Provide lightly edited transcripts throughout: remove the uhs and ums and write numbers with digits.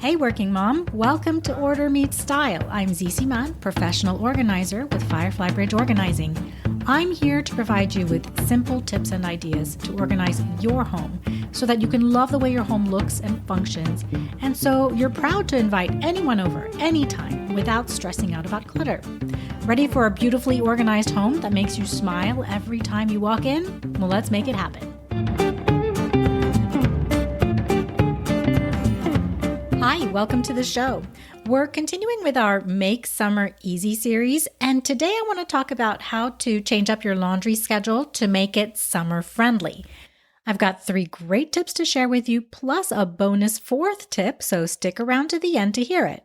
Hey, working mom. Welcome to Order Meets Style. I'm Zizi Mann, professional organizer with Firefly Bridge Organizing. I'm here to provide you with simple tips and ideas to organize your home so that you can love the way your home looks and functions, and so you're proud to invite anyone over anytime without stressing out about clutter. Ready for a beautifully organized home that makes you smile every time you walk in? Well, let's make it happen. Hi, welcome to the show. We're continuing with our Make Summer Easy series, and today I want to talk about how to change up your laundry schedule to make it summer friendly. I've got 3 great tips to share with you, plus a bonus 4th tip, so stick around to the end to hear it.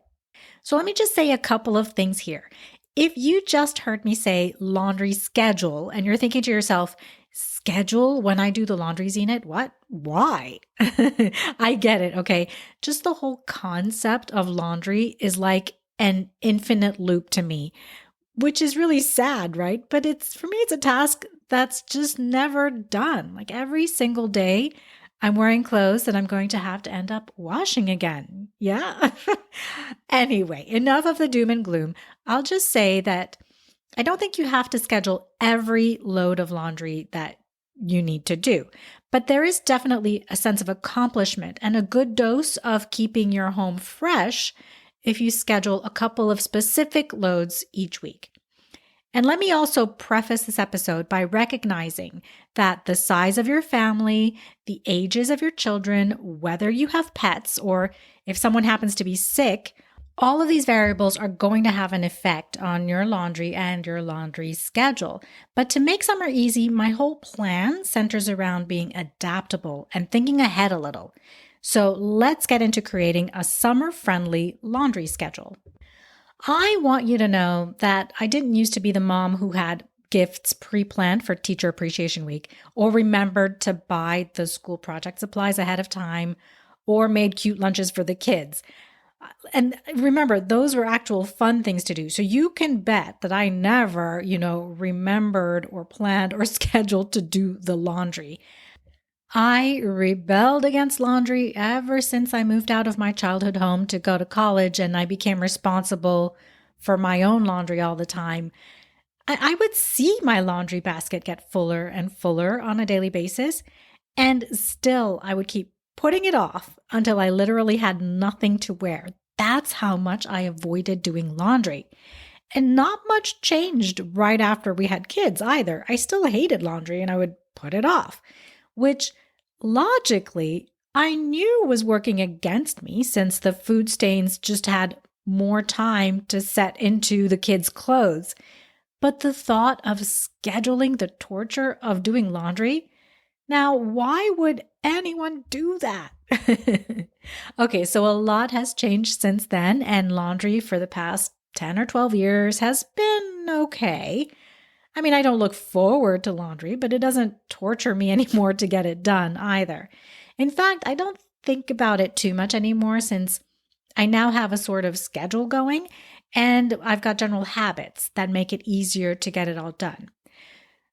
So let me just say a couple of things here. If you just heard me say laundry schedule and you're thinking to yourself, schedule when I do the laundry, Zenit? What? Why? I get it, okay? Just the whole concept of laundry is like an infinite loop to me, which is really sad, right? But for me, it's a task that's just never done. Like every single day, I'm wearing clothes that I'm going to have to end up washing again. Yeah. Anyway, enough of the doom and gloom. I'll just say that I don't think you have to schedule every load of laundry that you need to do, but there is definitely a sense of accomplishment and a good dose of keeping your home fresh if you schedule a couple of specific loads each week. And let me also preface this episode by recognizing that the size of your family, the ages of your children, whether you have pets, or if someone happens to be sick, all of these variables are going to have an effect on your laundry and your laundry schedule. But to make summer easy, my whole plan centers around being adaptable and thinking ahead a little. So let's get into creating a summer-friendly laundry schedule. I want you to know that I didn't used to be the mom who had gifts pre-planned for Teacher Appreciation Week, or remembered to buy the school project supplies ahead of time, or made cute lunches for the kids. And remember, those were actual fun things to do. So you can bet that I never, remembered or planned or scheduled to do the laundry. I rebelled against laundry ever since I moved out of my childhood home to go to college, and I became responsible for my own laundry all the time. I would see my laundry basket get fuller and fuller on a daily basis, and still I would keep putting it off until I literally had nothing to wear. That's how much I avoided doing laundry. And not much changed right after we had kids either. I still hated laundry and I would put it off, which logically I knew was working against me since the food stains just had more time to set into the kids' clothes. But the thought of scheduling the torture of doing laundry, now why would anyone do that? Okay, so a lot has changed since then, and laundry for the past 10 or 12 years has been okay. I mean, I don't look forward to laundry, but it doesn't torture me anymore to get it done either. In fact, I don't think about it too much anymore since I now have a sort of schedule going, and I've got general habits that make it easier to get it all done.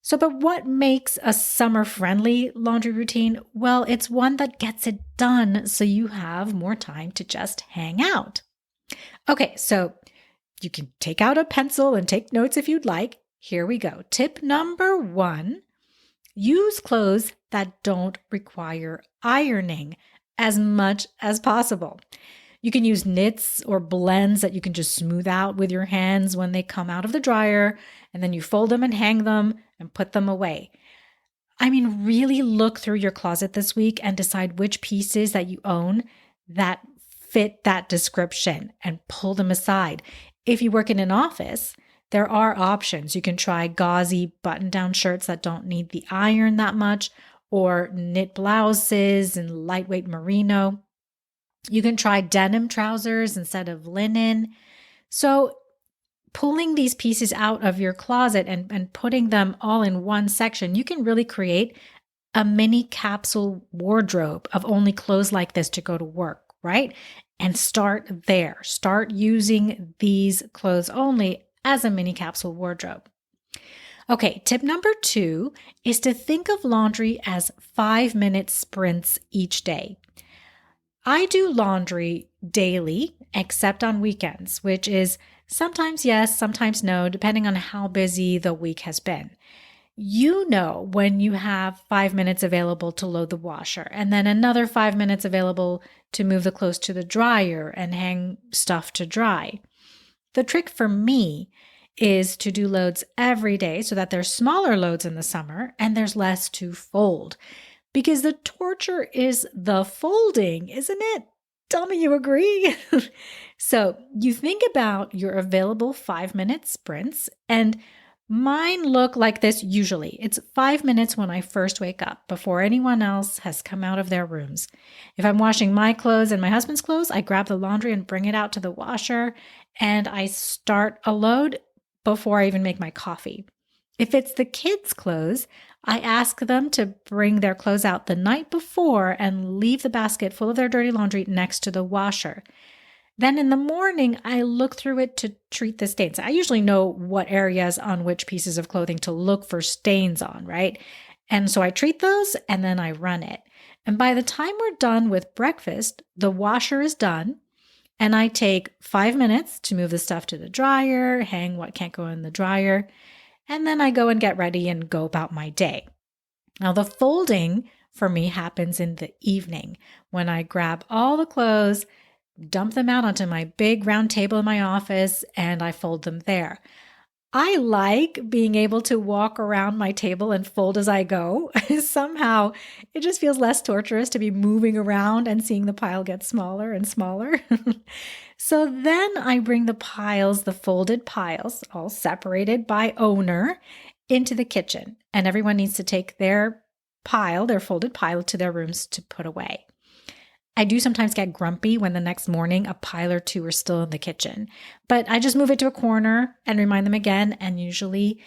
So, but what makes a summer-friendly laundry routine? Well, it's one that gets it done so you have more time to just hang out. Okay, so you can take out a pencil and take notes if you'd like. Here we go. Tip number 1, use clothes that don't require ironing as much as possible. You can use knits or blends that you can just smooth out with your hands when they come out of the dryer, and then you fold them and hang them and put them away. I mean, really look through your closet this week and decide which pieces that you own that fit that description and pull them aside. If you work in an office, there are options. You can try gauzy button-down shirts that don't need the iron that much, or knit blouses and lightweight merino. You can try denim trousers instead of linen. So pulling these pieces out of your closet and putting them all in one section, you can really create a mini capsule wardrobe of only clothes like this to go to work, right? And start there. Start using these clothes only as a mini capsule wardrobe. Okay, tip number 2 is to think of laundry as 5-minute sprints each day. I do laundry daily, except on weekends, which is sometimes yes, sometimes no, depending on how busy the week has been. You know when you have 5 minutes available to load the washer and then another 5 minutes available to move the clothes to the dryer and hang stuff to dry. The trick for me is to do loads every day so that there's smaller loads in the summer and there's less to fold. Because the torture is the folding, isn't it? Tell me you agree. So you think about your available 5 minute sprints, and mine look like this usually. It's 5 minutes when I first wake up before anyone else has come out of their rooms. If I'm washing my clothes and my husband's clothes, I grab the laundry and bring it out to the washer, and I start a load before I even make my coffee. If it's the kids' clothes, I ask them to bring their clothes out the night before and leave the basket full of their dirty laundry next to the washer. Then in the morning, I look through it to treat the stains. I usually know what areas on which pieces of clothing to look for stains on, right? And so I treat those and then I run it. And by the time we're done with breakfast, the washer is done. And I take 5 minutes to move the stuff to the dryer, hang what can't go in the dryer, and then I go and get ready and go about my day. Now, the folding for me happens in the evening when I grab all the clothes, dump them out onto my big round table in my office, and I fold them there. I like being able to walk around my table and fold as I go. Somehow, it just feels less torturous to be moving around and seeing the pile get smaller and smaller. So then I bring the folded piles, all separated by owner, into the kitchen. And everyone needs to take their folded pile, to their rooms to put away. I do sometimes get grumpy when the next morning a pile or two are still in the kitchen, but I just move it to a corner and remind them again, and usually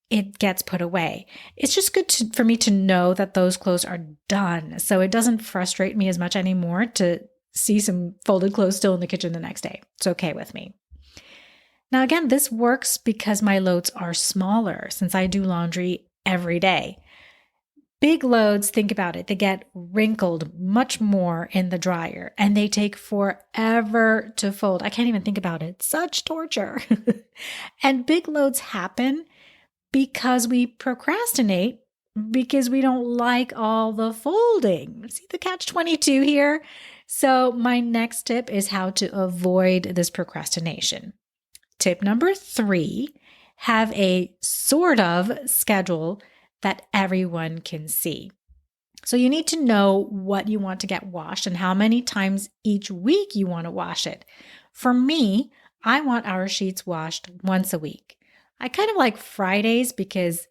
it gets put away. It's just good for me to know that those clothes are done, so it doesn't frustrate me as much anymore to see some folded clothes still in the kitchen the next day. It's okay with me. Now again, this works because my loads are smaller since I do laundry every day. Big loads, think about it, they get wrinkled much more in the dryer and they take forever to fold. I can't even think about it. Such torture. And big loads happen because we procrastinate because we don't like all the folding. See the catch-22 here? So my next tip is how to avoid this procrastination. Tip number 3, have a sort of schedule that everyone can see. So you need to know what you want to get washed and how many times each week you want to wash it. For me, I want our sheets washed once a week. I kind of like Fridays because,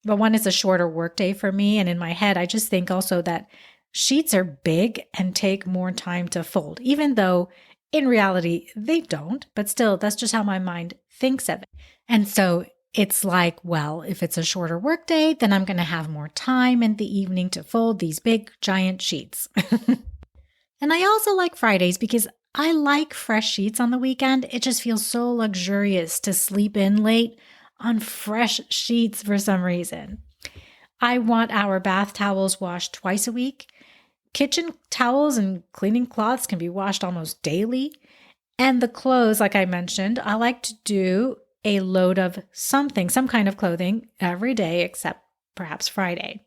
well, one is a shorter workday for me. And in my head, I just think also that sheets are big and take more time to fold, even though in reality they don't. But still, that's just how my mind thinks of it. And so it's like, well, if it's a shorter workday, then I'm going to have more time in the evening to fold these big, giant sheets. And I also like Fridays because I like fresh sheets on the weekend. It just feels so luxurious to sleep in late on fresh sheets for some reason. I want our bath towels washed twice a week. Kitchen towels and cleaning cloths can be washed almost daily. And the clothes, like I mentioned, I like to do a load of something, some kind of clothing every day except perhaps Friday.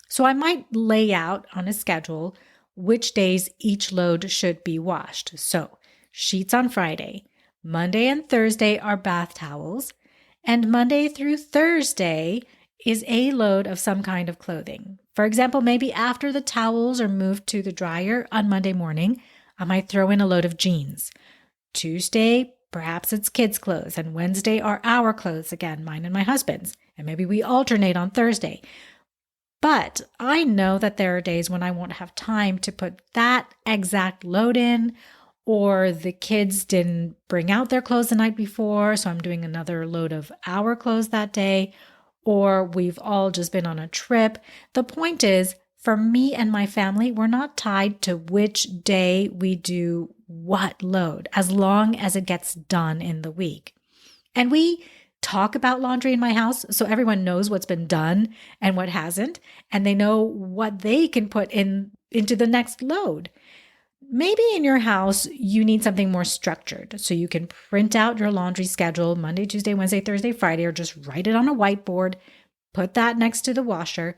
So I might lay out on a schedule which days each load should be washed. So sheets on Friday, Monday and Thursday are bath towels, and Monday through Thursday is a load of some kind of clothing. For example, maybe after the towels are moved to the dryer on Monday morning, I might throw in a load of jeans. Tuesday, perhaps it's kids' clothes, and Wednesday are our clothes again, mine and my husband's, and maybe we alternate on Thursday. But I know that there are days when I won't have time to put that exact load in, or the kids didn't bring out their clothes the night before, so I'm doing another load of our clothes that day, or we've all just been on a trip. The point is, for me and my family, we're not tied to which day we do what load, as long as it gets done in the week. And we talk about laundry in my house so everyone knows what's been done and what hasn't, and they know what they can put into the next load. Maybe in your house, you need something more structured. So you can print out your laundry schedule Monday, Tuesday, Wednesday, Thursday, Friday, or just write it on a whiteboard, put that next to the washer,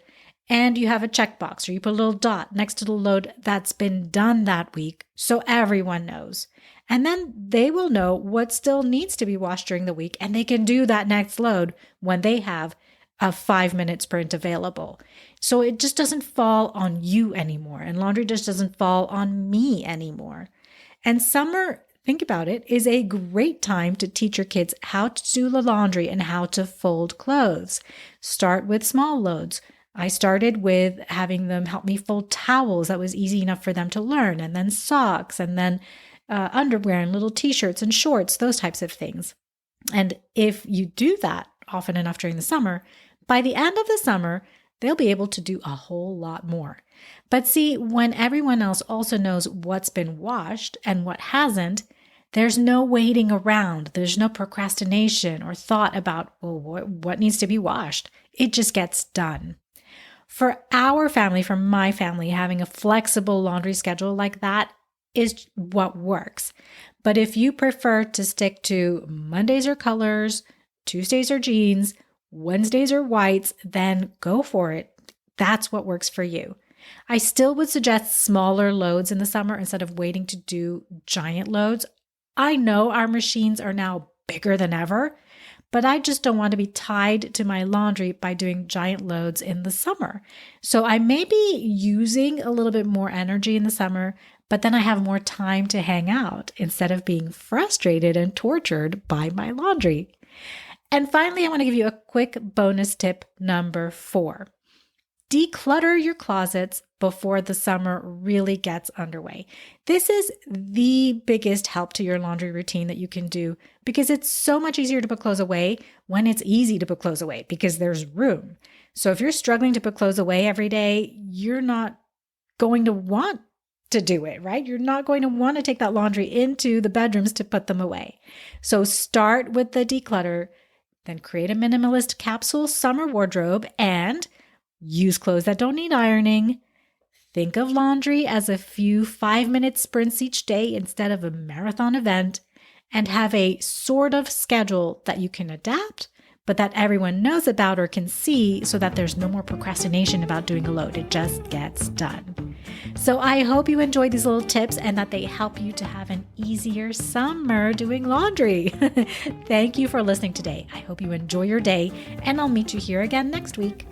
and you have a checkbox or you put a little dot next to the load that's been done that week so everyone knows. And then they will know what still needs to be washed during the week, and they can do that next load when they have a 5-minute sprint available. So it just doesn't fall on you anymore, and laundry just doesn't fall on me anymore. And summer, think about it, is a great time to teach your kids how to do the laundry and how to fold clothes. Start with small loads. I started with having them help me fold towels. That was easy enough for them to learn. And then socks, and then underwear and little t-shirts and shorts, those types of things. And if you do that often enough during the summer, by the end of the summer, they'll be able to do a whole lot more. But see, when everyone else also knows what's been washed and what hasn't, there's no waiting around. There's no procrastination or thought about, well, what needs to be washed. It just gets done. For our family, for my family, having a flexible laundry schedule like that is what works. But if you prefer to stick to Mondays are colors, Tuesdays are jeans, Wednesdays are whites, then go for it. That's what works for you. I still would suggest smaller loads in the summer instead of waiting to do giant loads. I know our machines are now bigger than ever, but I just don't want to be tied to my laundry by doing giant loads in the summer. So I may be using a little bit more energy in the summer, but then I have more time to hang out instead of being frustrated and tortured by my laundry. And finally, I want to give you a quick bonus tip number 4. Declutter your closets before the summer really gets underway. This is the biggest help to your laundry routine that you can do because it's so much easier to put clothes away when it's easy to put clothes away because there's room. So if you're struggling to put clothes away every day, you're not going to want to do it, right? You're not going to want to take that laundry into the bedrooms to put them away. So start with the declutter, then create a minimalist capsule summer wardrobe and use clothes that don't need ironing. Think of laundry as a few 5-minute sprints each day instead of a marathon event, and have a sort of schedule that you can adapt, but that everyone knows about or can see so that there's no more procrastination about doing a load. It just gets done. So I hope you enjoyed these little tips and that they help you to have an easier summer doing laundry. Thank you for listening today. I hope you enjoy your day, and I'll meet you here again next week.